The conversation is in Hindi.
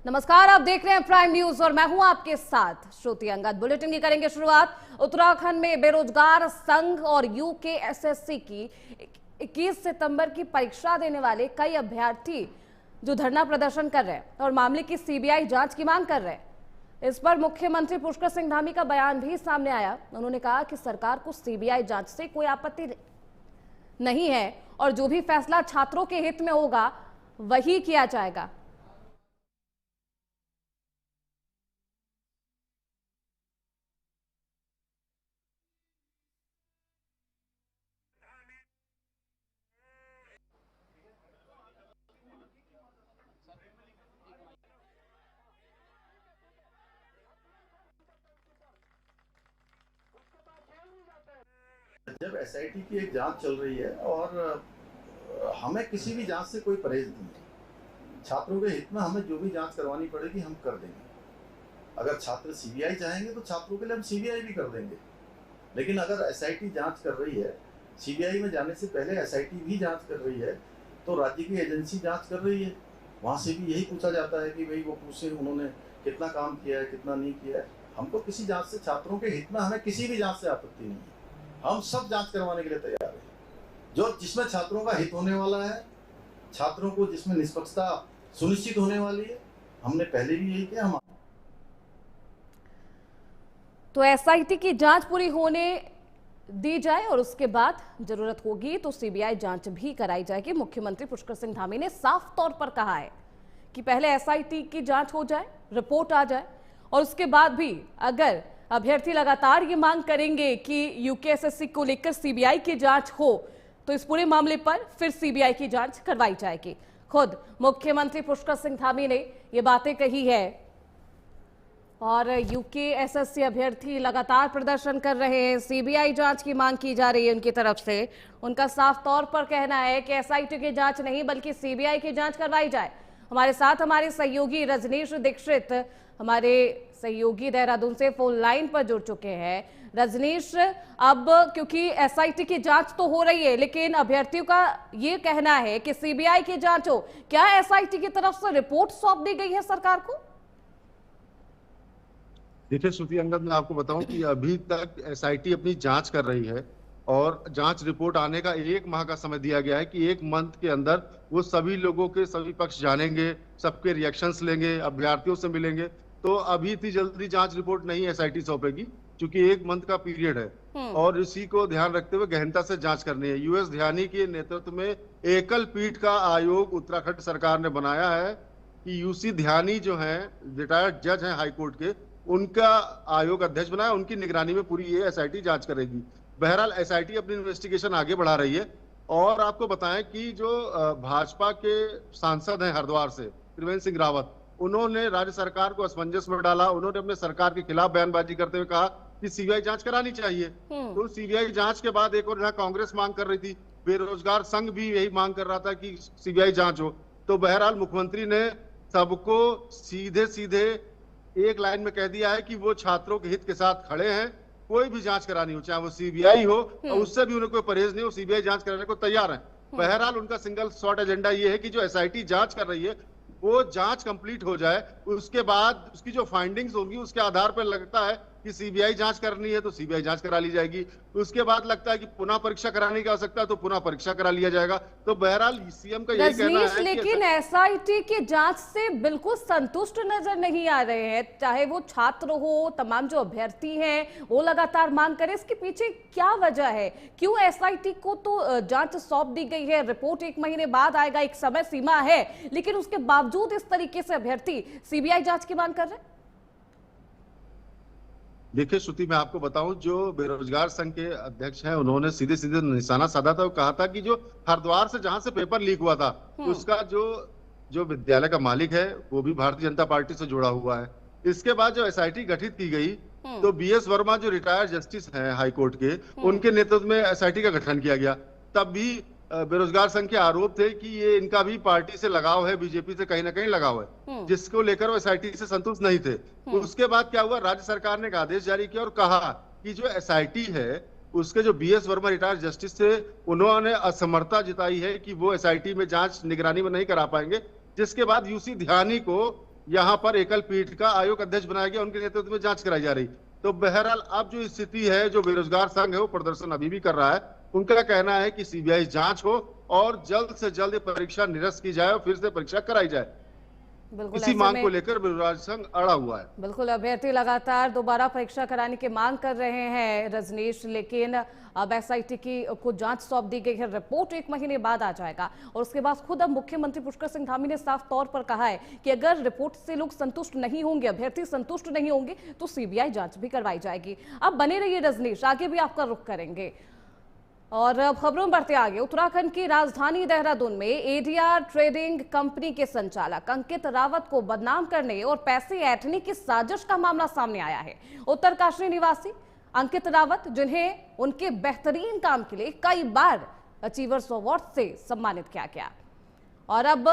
नमस्कार, आप देख रहे हैं प्राइम न्यूज और मैं हूं आपके साथ श्रुति अंगद। बुलेटिन की करेंगे शुरुआत। उत्तराखंड में बेरोजगार संघ और यूकेएसएससी की 21 सितंबर की परीक्षा देने वाले कई अभ्यर्थी जो धरना प्रदर्शन कर रहे हैं और मामले की सीबीआई जांच की मांग कर रहे हैं। इस पर मुख्यमंत्री पुष्कर सिंह धामी का बयान भी सामने आया। उन्होंने कहा कि सरकार को सीबीआई जांच से कोई आपत्ति नहीं है और जो भी फैसला छात्रों के हित में होगा वही किया जाएगा। जब एसआईटी की एक जांच चल रही है और हमें किसी भी जांच से कोई परहेज नहीं है। छात्रों के हित में हमें जो भी जांच करवानी पड़ेगी हम कर देंगे। अगर छात्र सीबीआई चाहेंगे तो छात्रों के लिए हम सीबीआई भी कर देंगे। लेकिन अगर एसआईटी जांच कर रही है, सीबीआई में जाने से पहले एसआईटी भी जांच कर रही है, तो राज्य की एजेंसी जांच कर रही है, वहाँ से भी यही पूछा जाता है कि भाई वो पूछे उन्होंने कितना काम किया है, कितना नहीं किया है। हमको किसी जाँच से, छात्रों के हित में हमें किसी भी जाँच से आपत्ति नहीं है। हम सब जांच करवाने के लिए तैयार हैं, जो जिसमें छात्रों का हित होने वाला है, छात्रों को जिसमें निष्पक्षता सुनिश्चित होने वाली है। हमने पहले भी यही किया। तो एसआईटी की जांच पूरी होने दी जाए और उसके बाद जरूरत होगी तो सीबीआई जांच भी कराई जाएगी। मुख्यमंत्री पुष्कर सिंह धामी ने साफ तौर पर कहा है कि पहले एसआईटी की जांच हो जाए, रिपोर्ट आ जाए और उसके बाद भी अगर अभ्यर्थी लगातार ये मांग करेंगे कि यूकेएसएससी को लेकर सीबीआई की जांच हो तो इस पूरे मामले पर फिर सीबीआई की जांच करवाई जाएगी। खुद मुख्यमंत्री पुष्कर सिंह धामी ने ये बातें कही है और यूकेएसएससी अभ्यर्थी लगातार प्रदर्शन कर रहे हैं। सीबीआई जांच की मांग की जा रही है उनकी तरफ से। उनका साफ तौर पर कहना है कि एसआईटी की जांच नहीं बल्कि सीबीआई की जांच करवाई जाए। हमारे साथ हमारे सहयोगी रजनीश दीक्षित हमारे सहयोगी देहरादून से फोन लाइन पर जुड़ चुके हैं। रजनीश, अब क्योंकि एसआईटी की जांच तो हो रही है लेकिन अभ्यर्थियों का ये कहना है कि सीबीआई की जांच हो, क्या एसआईटी की तरफ से रिपोर्ट सौंप दी गई है सरकार को? देखिए श्रुति अंगद, मैं आपको बताऊं कि अभी तक एसआईटी अपनी जांच कर रही है और जांच रिपोर्ट आने का 1 माह का समय दिया गया है कि 1 मंथ के अंदर वो सभी लोगों के सभी पक्ष जानेंगे, सबके रिएक्शंस लेंगे, अभ्यर्थियों से मिलेंगे। तो अभी इतनी जल्दी जांच रिपोर्ट नहीं एसआईटी सौंपेगी क्योंकि 1 मंथ का पीरियड है और इसी को ध्यान रखते हुए गहनता से जांच करनी है। यूएस ध्यानी के नेतृत्व में एकल पीठ का आयोग उत्तराखंड सरकार ने बनाया है कि यूसी ध्यानी जो है रिटायर्ड जज हैं हाईकोर्ट के, उनका आयोग अध्यक्ष बनाया। उनकी निगरानी में पूरी ये एसआईटी जांच करेगी। बहरहाल एसआईटी अपनी इन्वेस्टिगेशन आगे बढ़ा रही है। और आपको बताएं कि जो भाजपा के सांसद हैं हरिद्वार से त्रिवेंद्र सिंह रावत, उन्होंने राज्य सरकार को असमंजस में डाला। उन्होंने अपने सरकार के खिलाफ बयानबाजी करते हुए कहा कि सीबीआई जांच करानी चाहिए। तो सीबीआई जांच के बाद एक और यहाँ कांग्रेस मांग कर रही थी, बेरोजगार संघ भी यही मांग कर रहा था कि सीबीआई जांच हो। तो बहरहाल मुख्यमंत्री ने सबको सीधे सीधे एक लाइन में कह दिया है कि वो छात्रों के हित के साथ खड़े हैं। कोई भी जांच करानी हो, चाहे वो सीबीआई हो, और उससे भी उन्हें कोई परहेज नहीं हो, सीबीआई जांच कराने को तैयार है। बहरहाल उनका सिंगल शॉट एजेंडा ये है कि जो एसआईटी जांच कर रही है वो जांच कंप्लीट हो जाए, उसके बाद उसकी जो फाइंडिंग्स होंगी उसके आधार पर लगता है कि सीबीआई जांच करनी है तो सीबीआई जांच करा ली जाएगी। उसके बाद लगता है कि पुनः परीक्षा कराने की आवश्यकता है तो पुनः परीक्षा करा लिया जाएगा। तो बहरहाल सीएम का यही कहना है। लेकिन एसआईटी की जांच से बिल्कुल संतुष्ट नजर नहीं आ रहे हैं, चाहे वो छात्र हो, तमाम जो अभ्यर्थी हैं वो लगातार मांग करें। इसके पीछे क्या वजह है? क्यों एसआईटी को तो जांच सौंप दी गई है, रिपोर्ट 1 महीने बाद आएगा, एक समय सीमा है, लेकिन उसके बावजूद इस तरीके से अभ्यर्थी सीबीआई जांच की मांग कर रहे हैं? देखिए श्रुति, मैं आपको बताऊं, जो बेरोजगार संघ के अध्यक्ष हैं उन्होंने सीधे सीधे निशाना साधा था। वो कहा था कि जो हरिद्वार से जहां से पेपर लीक हुआ था उसका जो विद्यालय का मालिक है वो भी भारतीय जनता पार्टी से जुड़ा हुआ है। इसके बाद जो एसआईटी गठित की गई तो बीएस वर्मा जो रिटायर्ड जस्टिस हैं हाईकोर्ट के, उनके नेतृत्व में एसआईटी का गठन किया गया। तब भी बेरोजगार संघ के आरोप थे कि ये इनका भी पार्टी से लगाव है, बीजेपी से कहीं ना कहीं लगाव है, जिसको लेकर वो एसआईटी से संतुष्ट नहीं थे। उसके बाद क्या हुआ, राज्य सरकार ने एक आदेश जारी किया और कहा कि जो एसआईटी है उसके जो बीएस वर्मा रिटायर्ड जस्टिस थे, उन्होंने असमर्थता जताई है कि वो एसआईटी में जांच निगरानी में नहीं करा पाएंगे, जिसके बाद यूसी ध्यानी को यहाँ पर एकल पीठ का आयोग अध्यक्ष बनाया गया, उनके नेतृत्व में जांच कराई जा रही। तो बहरहाल अब जो स्थिति है, जो बेरोजगार संघ है वो प्रदर्शन अभी भी कर रहा है। उनका कहना है कि सीबीआई जांच हो और जल्द से जल्द परीक्षा निरस्त की जाए और फिर से परीक्षा कराई जाए। बिल्कुल इसी मांग को लेकर बेरोजगार संघ अड़ा हुआ है। बिल्कुल, अभ्यर्थी लगातार दोबारा परीक्षा कराने की मांग कर रहे हैं रजनीश, लेकिन अब एसआईटी की को जांच सौंप दी गई है। रिपोर्ट 1 महीने बाद आ जाएगा और उसके बाद खुद अब मुख्यमंत्री पुष्कर सिंह धामी ने साफ तौर पर कहा है कि अगर रिपोर्ट से लोग संतुष्ट नहीं होंगे, अभ्यर्थी संतुष्ट नहीं होंगे, तो सीबीआई जांच भी करवाई जाएगी। अब बने रहिए रजनीश, आगे भी आपका रुख करेंगे। और अब खबरों में बढ़ते आगे, उत्तराखंड की राजधानी देहरादून में एडीआर ट्रेडिंग कंपनी के संचालक अंकित रावत को बदनाम करने और पैसे ऐंठने की साजिश का मामला सामने आया है। उत्तरकाशी निवासी अंकित रावत, जिन्हें उनके बेहतरीन काम के लिए कई बार अचीवर्स अवार्ड से सम्मानित किया गया, और अब